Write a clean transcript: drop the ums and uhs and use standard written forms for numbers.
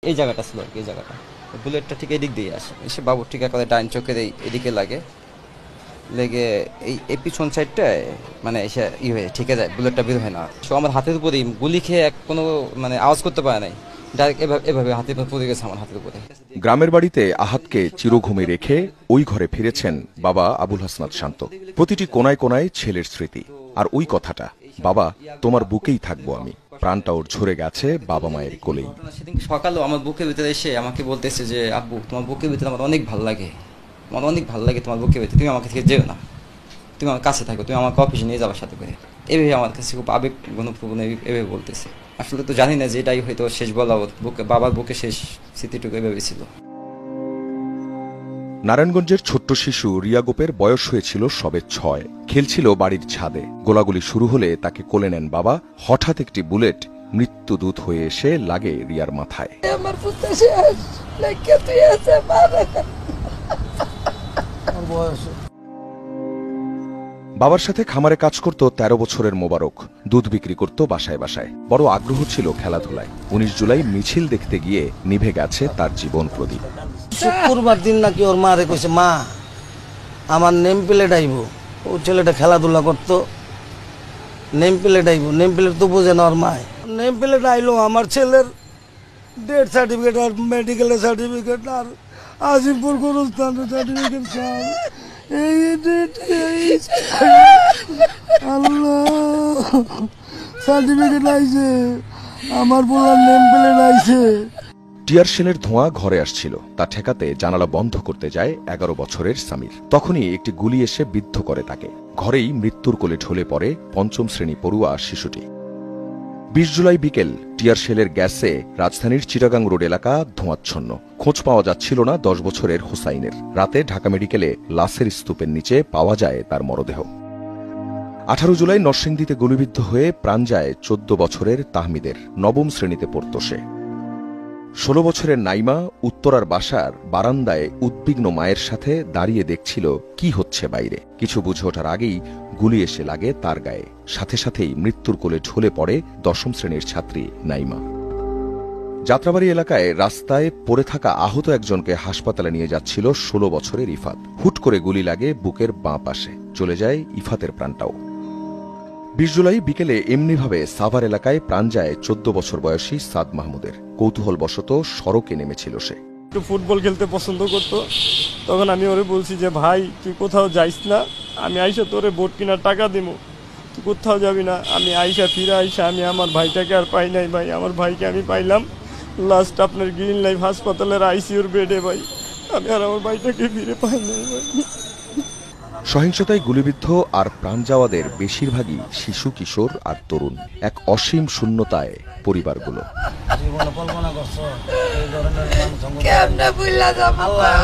এই জায়গাটা ছিল আর কি, এই জায়গাটা বুলেটটা ঠিক এদিক দিয়ে আসে, এসে বাবুর ঠিক একেবারে ডাইন চোখের এদিকে লাগে, লেগে এই পিছন সাইডটায় মানে এসে হয়ে ঠিকে যায়, বুলেটটা বের হয় না। সো আমার হাতের উপরেই গুলি খেয়ে কোনো মানে আওয়াজ করতে পারে নাই, ডাইরেক্ট এভাবে হাতের উপর পড়ে গেছে আমার হাতের উপরে। গ্রামের বাড়িতে আহাতকে চিরঘুমে রেখে ওই ঘরে ফিরেছেন বাবা আবুল হাসনাত শান্ত। প্রতিটি কোনায় কোনায় ছেলের স্মৃতি, আর ওই কথাটা, বাবা তোমার বুকেই থাকবো আমি। প্রাণটা ওর ঝরে গেছে বাবা মায়ের কোলেই। সেদিন সকালেও আমার বুকের ভিতরে এসে আমাকে বলতেছে যে আব্বু তোমার বুকের ভিতরে আমার অনেক ভালো লাগে, আমার অনেক ভালো লাগে তোমার বুকের ভিতরে, তুমি আমাকে থেকে যেও না, তুমি আমার কাছে থাকো, তুমি আমাকে অফিসে নিয়ে যাবার সাথে করে। এভাবে আমার কাছে খুব আবেগ ঘনপ্রবণ এভাবে বলতেছে। আসলে তো জানি না যে এটাই হয়তো শেষ বলা, ওর বুকে বাবার বুকে শেষ স্মৃতিটুকু এভাবে ছিল। নারায়ণগঞ্জের ছোট্ট শিশু রিয়া গোপের বয়স হয়েছিল সবে 6। খেলছিল বাড়ির ছাদে। গোলাগুলি শুরু হলে তাকে কোলে নেন বাবা। হঠাৎ একটি বুলেট মৃত্যুদূত হয়ে এসে লাগে রিয়ার মাথায়। বাবার সাথে খামারে কাজ করত 13 বছরের মোবারক। দুধ বিক্রি করত বাসায় বাসায়। বড় আগ্রহ ছিল খেলাধুলায়। 19 জুলাই মিছিল দেখতে গিয়ে নিভে গেছে তার জীবন প্রদীপ। শুক্রবার দিন নাকি ওর মা রে কইছে, মা আমার নেম প্লেট আইব। ও ছেলেটা খেলাধুলা করতো, নেম প্লেট আইব, নেম প্লেট তো বোঝে না ওর মায়। নেম প্লেট আইলো, আমার ছেলের ডেথ সার্টিফিকেট আর মেডিকেলের সার্টিফিকেট আর আজিমপুর গোরস্থানের সার্টিফিকেট সব আল্লাহ সার্টিফিকেট আইছে, আমার বলার নেম প্লেট আইছে। টিয়ার শেলের ধোঁয়া ঘরে আসছিল, তা ঠেকাতে জানালা বন্ধ করতে যায় 11 বছরের সামির। তখনই একটি গুলি এসে বিদ্ধ করে তাকে। ঘরেই মৃত্যুর কোলে ঢলে পড়ে 5ম শ্রেণী পড়ুয়া শিশুটি। 20 জুলাই বিকেল টিয়ার শেলের গ্যাসে রাজধানীর চিটাগাং রোড এলাকা ধোঁয়াচ্ছন্ন। খোঁজ পাওয়া যাচ্ছিল না 10 বছরের হোসাইনের। রাতে ঢাকা মেডিকেলে লাশের স্তূপের নিচে পাওয়া যায় তার মরদেহ। 18 জুলাই নরসিংদীতে গুলিবিদ্ধ হয়ে প্রাণ যায় 14 বছরের তাহমিদের। 9ম শ্রেণীতে পড়ত সে। 16 বছরের নাইমা উত্তরার বাসার বারান্দায় উদ্বিগ্ন মায়ের সাথে দাঁড়িয়ে দেখছিল কি হচ্ছে বাইরে। কিছু বুঝে ওঠার আগেই গুলি এসে লাগে তার গায়ে। সাথে সাথেই মৃত্যুর কোলে ঢলে পড়ে 10ম শ্রেণীর ছাত্রী নাইমা। যাত্রাবাড়ি এলাকায় রাস্তায় পড়ে থাকা আহত একজনকে হাসপাতালে নিয়ে যাচ্ছিল 16 বছরের ইফাত। হুট করে গুলি লাগে বুকের বাঁ পাশে। চলে যায় ইফাতের প্রাণটাও। 20 জুলাই বিকেলে এমনিভাবে সাভার এলাকায় প্রাণ যায় 14 বছর বয়সী সাদ মাহমুদের। কৌতূহলবশত সড়কে নেমেছিল সে। একটু ফুটবল খেলতে পছন্দ করত। তখন আমি ওরে বলছি যে ভাই তুই কোথাও যাইস না, আমি আইসা তোরে বোট কেনার টাকা দিব, তুই কোথাও যাবি না। আমি আইসা ফিরে আইসা আমি আমার ভাইটাকে আর পাই নাই ভাই। আমার ভাইকে আমি পাইলাম লাস্ট আপনার গ্রিন লাইফ হাসপাতালের আইসিইউর বেডে ভাই। আমি আর আমার ভাইটাকে ফিরে পাই নাই ভাই। সহিংসতায় গুলিবিদ্ধ আর প্রাণ যাওয়াদের বেশিরভাগই শিশু, কিশোর আর তরুণ। এক অসীম শূন্যতায় পরিবারগুলো। আল্লাহ